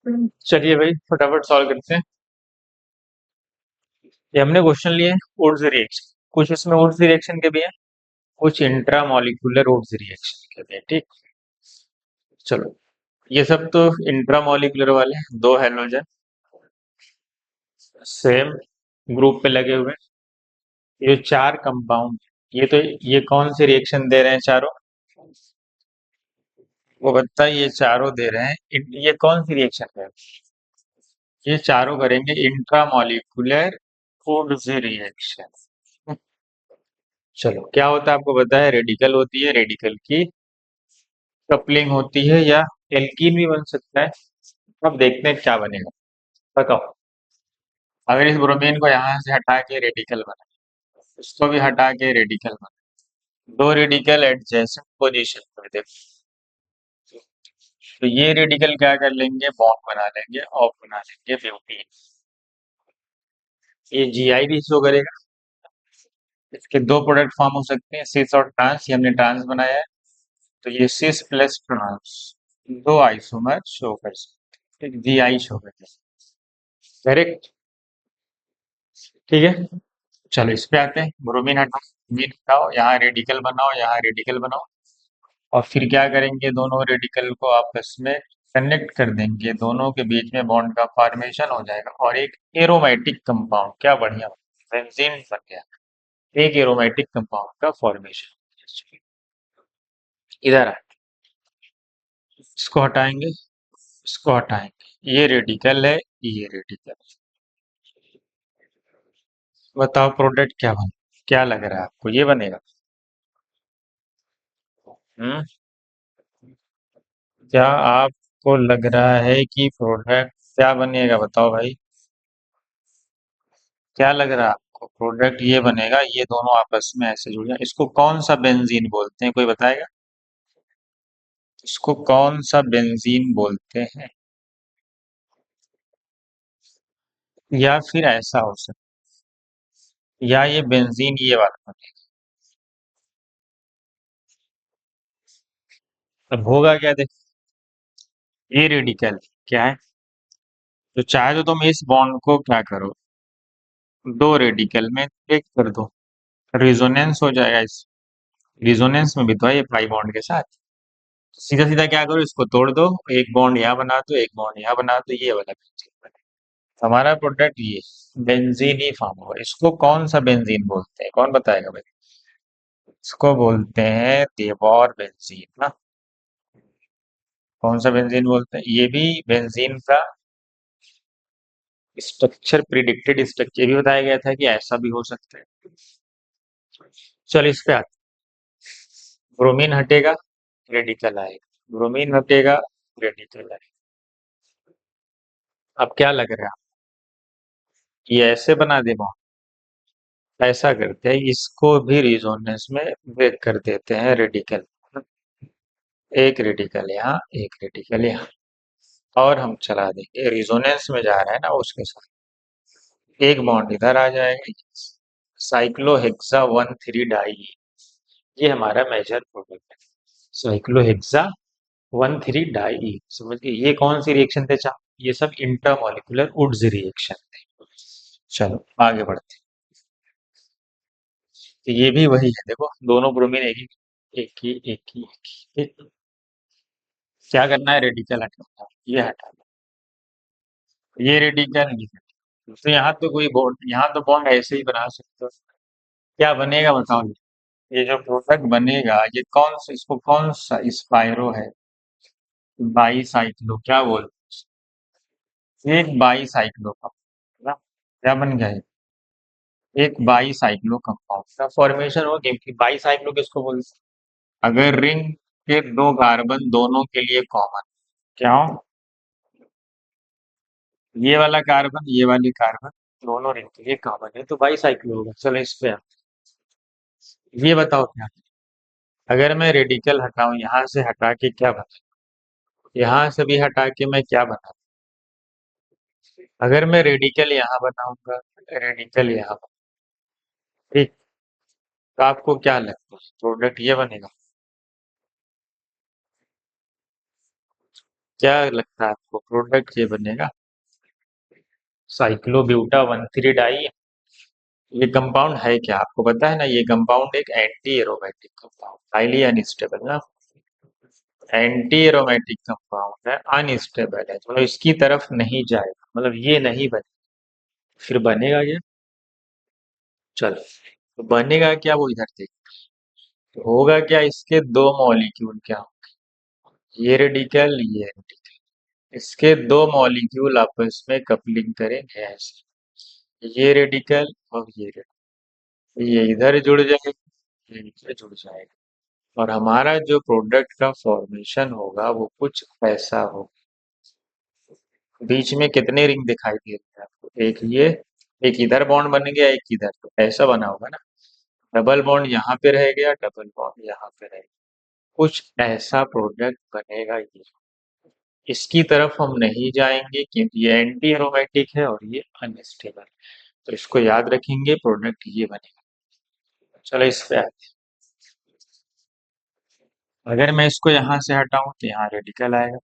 चलिए भाई फटाफट सॉल्व करते हैं। ये हमने क्वेश्चन लिए हैं वुड्स रिएक्शन। कुछ इसमें वुड्स रिएक्शन के भी हैं, कुछ इंट्रा मॉलिक्यूलर वुड्स रिएक्शन के भी हैं। ठीक, चलो ये सब तो इंट्रा मॉलिक्यूलर वाले हैं। दो हेलोजन सेम ग्रुप पे लगे हुए हैं। ये चार कंपाउंड, ये तो ये कौन से रिएक्शन दे रहे हैं चारों? वो बताइए, ये चारों दे रहे हैं ये कौन सी रिएक्शन है? ये चारों करेंगे इंट्रा मॉलिक्यूलर वुड्स रिएक्शन। चलो क्या होता है आपको पता है? रेडिकल होती है, रेडिकल की कपलिंग होती है, या एल्कीन भी बन सकता है। अब देखते हैं क्या बनेगा। बताओ, अगर इस ब्रोमीन को यहाँ से हटा के रेडिकल बना, इसको भी हटा के रेडिकल बना, दो रेडिकल एडजेसेंट पोजीशन पर देखो, तो ये रेडिकल क्या कर लेंगे? बॉन्ड बना लेंगे और बना लेंगे ब्यूटीन। ये जीआई भी शो करेगा। इसके दो प्रोडक्ट फॉर्म हो सकते हैं, सिस और ट्रांस। ये हमने ट्रांस बनाया है, तो ये सिस प्लस ट्रांस दो आइसोमर शो कर सकते हैं, जीआई शो कर सकते हैं। करेक्ट, ठीक है। चलो इस पे आते हैं। ब्रोमीन हटाओ, ब्रोमीन हटाओ, यहाँ रेडिकल बनाओ, यहाँ रेडिकल बनाओ, और फिर क्या करेंगे? दोनों रेडिकल को आपस में कनेक्ट कर देंगे, दोनों के बीच में बॉन्ड का फॉर्मेशन हो जाएगा और एक एरोमेटिक कंपाउंड, क्या बढ़िया बेंजीन बन गया। एक एरोमेटिक कंपाउंड का फॉर्मेशन। इधर आ, इसको हटाएंगे, इसको हटाएंगे, ये रेडिकल है, ये रेडिकल। बताओ प्रोडक्ट क्या बने? क्या लग रहा है आपको ये बनेगा? हम्म, क्या आपको लग रहा है कि प्रोडक्ट क्या बनेगा? बताओ भाई, क्या लग रहा है आपको? प्रोडक्ट ये बनेगा, ये दोनों आपस में ऐसे जुड़ जाए। इसको कौन सा बेंजीन बोलते हैं, कोई बताएगा? इसको कौन सा बेंजीन बोलते हैं? या फिर ऐसा हो सकता, या ये बेंजीन ये वाला बनेगा। अब होगा क्या देख, ये रेडिकल क्या है? तो चाहे तो तुम इस बॉन्ड को क्या करो, दो रेडिकल में ब्रेक कर दो, रिजोनेंस हो जाएगा। इस रिजोनेंस में भी तो है ये पाई बॉन्ड के साथ। सीधा सीधा क्या करो, इसको तोड़ दो, एक बॉन्ड यहाँ बना दो, एक बॉन्ड यहाँ बना दो, ये वाला बेंजीन बने। हमारा प्रोडक्ट ये बेंजीन ही फॉर्म होगा। इसको कौन सा बेंजीन बोलते हैं, कौन बताएगा भाई? इसको बोलते हैं देवौर बेंजीन ना। कौन सा बेंजीन बोलते हैं? ये भी बेंजीन का स्ट्रक्चर, प्रिडिक्टेड स्ट्रक्चर भी बताया गया था कि ऐसा भी हो सकता है। चल इस पे आते, ब्रोमीन हटेगा, रेडिकल आएगा, ब्रोमीन हटेगा, रेडिकल आएगा। अब क्या लग रहा है? ये ऐसे बना दे बॉन्ड? ऐसा करते हैं, इसको भी रिजोनेंस में ब्रेक कर देते हैं, रेडिकल। एक रेडिकल यहाँ, एक रेडिकल यहाँ, और हम चला देंगे रिजोनेंस में जा रहा है ना उसके साथ, एक बॉन्ड इधर आ जाएगा। साइक्लोहेक्सा 1,3 डाई, ये हमारा मेजर प्रोडक्ट है। साइक्लोहेक्सा 1,3 डाई, समझ गए? ये कौन सी रिएक्शन थे? ये सब इंटरमॉलिक्यूलर वुड्स रिएक्शन थे। चलो आगे बढ़ते हैं। तो ये भी वही है, देखो दोनों ब्रोमीन एक ही, एक ही, एक ही, एक ही। क्या करना है? रेडिकल हटाना है, ये हटा दो। ये रेडिकल नहीं हटा। तो यहाँ तो कोई बॉन्ड, यहाँ तो बॉन्ड ऐसे ही बना सकते हो। क्या बनेगा बताओ? ये जो प्रोडक्ट बनेगा, ये कौन सा, इसको कौन सा स्पाइरो है? बाई साइक्लो, क्या बोल, एक बाई साइक्लो कंपाउंड ना। क्या बन गया ये? एक बाई साइक्लो कंपाउंड का फॉर्मेशन हो गया। बाई साइक्लो किसको बोलते हैं? अगर रिंग के दो कार्बन दोनों के लिए कॉमन, क्या हो? ये वाला कार्बन, ये वाली कार्बन, दोनों रिंग के लिए कॉमन है, तो बाई साइक्लो होगा। चलो इस पे ये बताओ क्या, अगर मैं रेडिकल हटाऊं, यहाँ से हटा के क्या बना, यहाँ से भी हटा के मैं क्या बना, अगर मैं रेडिकल यहाँ बनाऊंगा, रेडिकल यहाँ बना, ठीक, तो आपको क्या लगता है प्रोडक्ट ये बनेगा? क्या लगता है आपको प्रोडक्ट ये बनेगा? साइक्लोब्यूटा 1,3 डाई। ये कंपाउंड है क्या आपको पता है ना? ये कंपाउंड एक anti aromatic compound, highly unstable ना, एंटी एरोमेटिक कंपाउंड है, अनस्टेबल है, मतलब इसकी तरफ नहीं जाएगा, मतलब ये नहीं बने। फिर बनेगा क्या? चलो, तो बनेगा क्या वो इधर देख। तो होगा क्या, इसके दो मॉलिक्यूल क्या, ये रेडिकल ये रेडिकल, इसके दो मॉलिक्यूल आपस में कपलिंग करेंगे ऐसे, ये रेडिकल और ये रेडिकल, ये इधर जुड़ जाएगा, ये इधर जुड़ जाएगा, और हमारा जो प्रोडक्ट का फॉर्मेशन होगा वो कुछ ऐसा होगा। बीच में कितने रिंग दिखाई दे रहे हैं आपको? एक ये, एक इधर बॉन्ड बन गया, एक इधर, तो ऐसा बना होगा ना, डबल बॉन्ड यहाँ पे रह गया, डबल बॉन्ड यहाँ पे रह गया, कुछ ऐसा प्रोडक्ट बनेगा ये। इसकी तरफ हम नहीं जाएंगे क्योंकि ये एंटी एरोमेटिक है और ये अनस्टेबल, तो इसको याद रखेंगे, प्रोडक्ट ये बनेगा। चलो इस पे आते हैं। अगर मैं इसको यहाँ से हटाऊं तो यहाँ रेडिकल आएगा,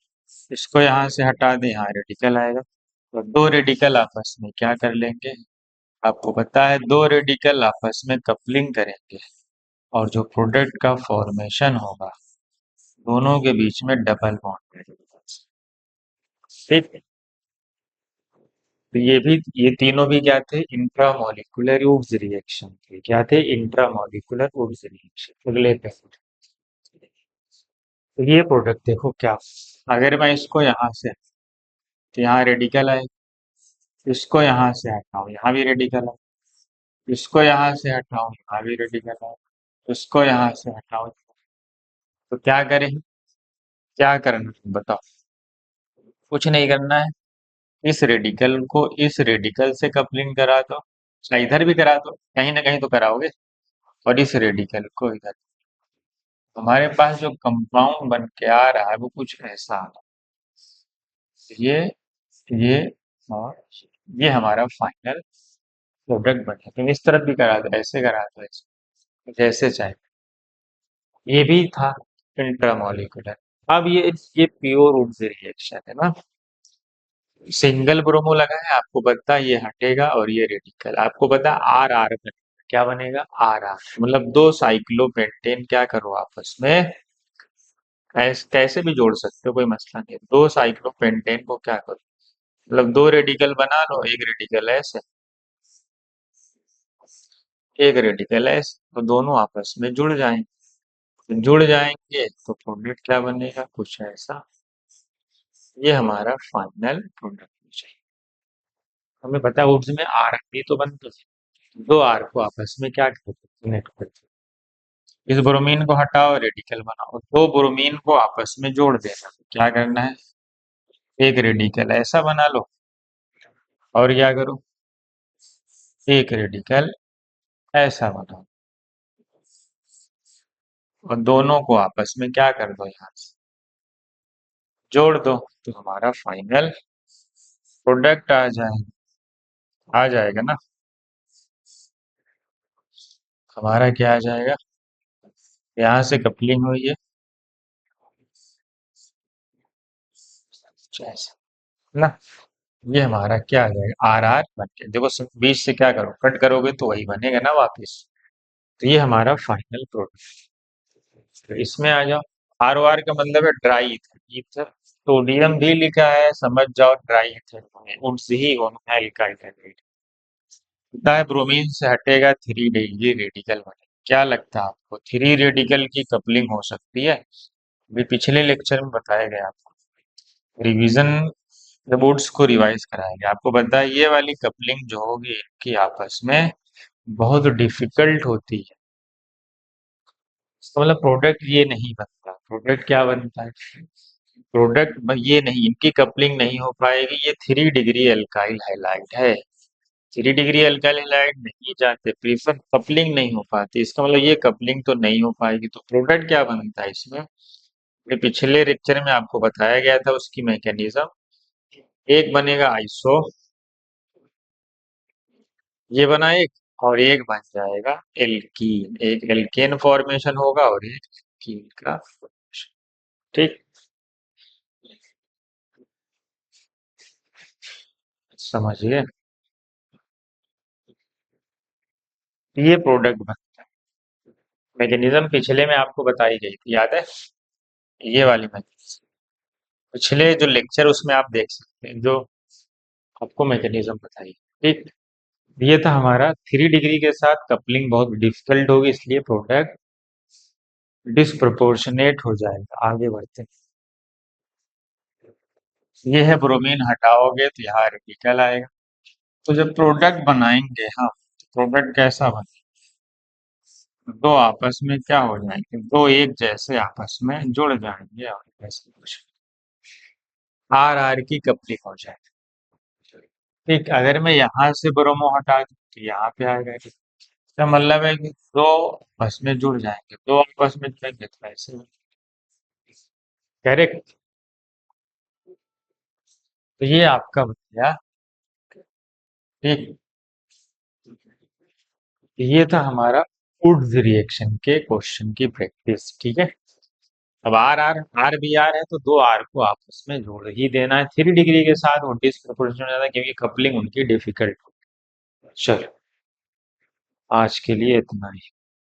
इसको यहाँ से हटा दें यहाँ रेडिकल आएगा, तो दो रेडिकल आपस में क्या कर लेंगे, आपको पता है दो रेडिकल आपस में कपलिंग करेंगे, और जो प्रोडक्ट का फॉर्मेशन होगा दोनों के बीच में डबल बॉन्ड रहेगा। ठीक है? तो ये तीनों भी क्या थे, इंट्रामोलिकुलर वुड्स रिएक्शन थे, क्या थे, इंट्रामोलिकुलर वुड्स रिएक्शन। अगले पे, तो ये प्रोडक्ट देखो क्या, अगर मैं इसको यहाँ से, तो यहाँ रेडिकल है, इसको यहाँ से हटाऊं यहाँ भी रेडिकल है, इसको यहाँ से हटाऊं यहाँ भी रेडिकल है, इसको यहाँ से हटाऊं, तो क्या करें, क्या करना है बताओ? कुछ नहीं करना है, इस रेडिकल को इस रेडिकल से कपलिंग करा दो, चाहे इधर भी करा दो, कहीं ना कहीं तो कराओगे, और इस रेडिकल को इधर, हमारे पास जो कंपाउंड बन के आ रहा है वो कुछ ऐसा आ रहा है। ये और ये हमारा फाइनल प्रोडक्ट बने। तुम इस तरफ भी करा दो, ऐसे करा दो, ऐसे, जैसे चाहे। ये भी था इंट्रामोलिकुलर। अब ये प्योर वुड से रिएक्शन है ना, सिंगल ब्रोमो लगा है, आपको पता है ये हटेगा, और ये रेडिकल आपको पता है आर आर बनेगा, क्या बनेगा, आर आर, मतलब दो साइक्लोपेंटेन क्या करो आपस में, कैसे भी जोड़ सकते हो, कोई मसला नहीं है। दो साइक्लोपेंटेन को क्या करो, मतलब दो रेडिकल बना लो, एक रेडिकल ऐसे, एक रेडिकल ऐसे, तो दोनों आपस में जुड़ जाएंगे, तो जुड़ जाएंगे तो प्रोडक्ट क्या बनेगा, कुछ ऐसा। ये हमारा फाइनल प्रोडक्ट हो जाएगा। हमें पता है वुड्स में आर भी तो बनते हैं, दो आर को आपस में क्या करते हैं, कनेक्ट करते हैं। इस ब्रोमीन को हटाओ, रेडिकल बनाओ, दो ब्रोमीन को आपस में जोड़ देना, क्या करना है, एक रेडिकल ऐसा बना लो, और क्या करो, एक रेडिकल ऐसा बनाओ, और दोनों को आपस में क्या कर दो, यहाँ से जोड़ दो, तो हमारा फाइनल प्रोडक्ट आ जाएगा ना, हमारा क्या आ जाएगा, यहाँ से कपलिंग हुई है, ऐसा ना, ये हमारा क्या आ जाएगा, आर आर बन के, देखो बीच से क्या करो, कट करोगे तो वही बनेगा ना वापस, तो ये हमारा फाइनल प्रोडक्ट। तो इसमें आ जाओ, आर ओ आर का मतलब है ड्राई ईथर, ईथर सोडियम भी लिखा है, समझ जाओ ड्राई ईथर उनसे ही होना है एल्काइल हाइड्राइड। पता है ब्रोमीन से हटेगा थ्री डिग्री रेडिकल बने, क्या लगता है आपको थ्री रेडिकल की कपलिंग हो सकती है? अभी पिछले लेक्चर में बताया गया आपको, रिवीजन बोर्ड्स को रिवाइज कराएंगे, आपको पता है ये वाली कपलिंग जो होगी इनकी आपस में बहुत डिफिकल्ट होती है, इसका मतलब प्रोडक्ट ये नहीं बनता, प्रोडक्ट क्या बनता है, प्रोडक्ट ये नहीं, इनकी कपलिंग नहीं हो पाएगी, ये थ्री डिग्री एल्काइल हाइलाइड है, थ्री डिग्री एल्काइल हाइलाइड नहीं जाते, प्रीफर कपलिंग नहीं हो पाती, इसका मतलब ये कपलिंग तो नहीं हो पाएगी, तो प्रोडक्ट क्या बनता है इसमें, ये पिछले लेक्चर में आपको बताया गया था उसकी मैकेनिज्म, एक बनेगा आइसो, ये बना एक, और एक बन जाएगा एल्कीन, एक एल्केन फॉर्मेशन होगा और एक एल्कीन का formation। ठीक, समझिए, ये प्रोडक्ट बनता है। मैकेनिज्म पिछले में आपको बताई गई थी, याद है? ये वाली मैकेनिज्म पिछले जो लेक्चर उसमें आप देख सकते हैं, जो आपको मैकेनिज्म बताई। ठीक, ये था हमारा 3 डिग्री के साथ कपलिंग बहुत डिफिकल्ट होगी, इसलिए प्रोडक्ट डिसप्रोपोर्शनेट हो जाएगा। आगे बढ़ते हैं। ये है ब्रोमीन, हटाओगे तो यहाँ रेडिकल आएगा। तो जब प्रोडक्ट बनाएंगे, हाँ, प्रोडक्ट कैसा बने? दो आपस में क्या हो जाएंगे, दो एक जैसे आपस में जुड़ जाएंगे और ऐसे कुछ आर आर की कपलिंग हो जाएगी। ठीक, अगर मैं यहाँ से ब्रोमो हटा दूं तो यहाँ पे आएगा। इसका मतलब है कि दो आपस में जुड़ जाएंगे, दो आपस में जुड़ेंगे तो ऐसे। करेक्ट। तो ये आपका बन गया। ठीक, ये था हमारा वुड्स रिएक्शन के क्वेश्चन की प्रैक्टिस। ठीक है, अब R R R B R है तो दो आर को आपस में जोड़ ही देना है। 3 डिग्री के साथ वो डिसप्रोपोर्शनल हो जाता है क्योंकि कपलिंग उनकी डिफिकल्ट। चलो, आज के लिए इतना ही।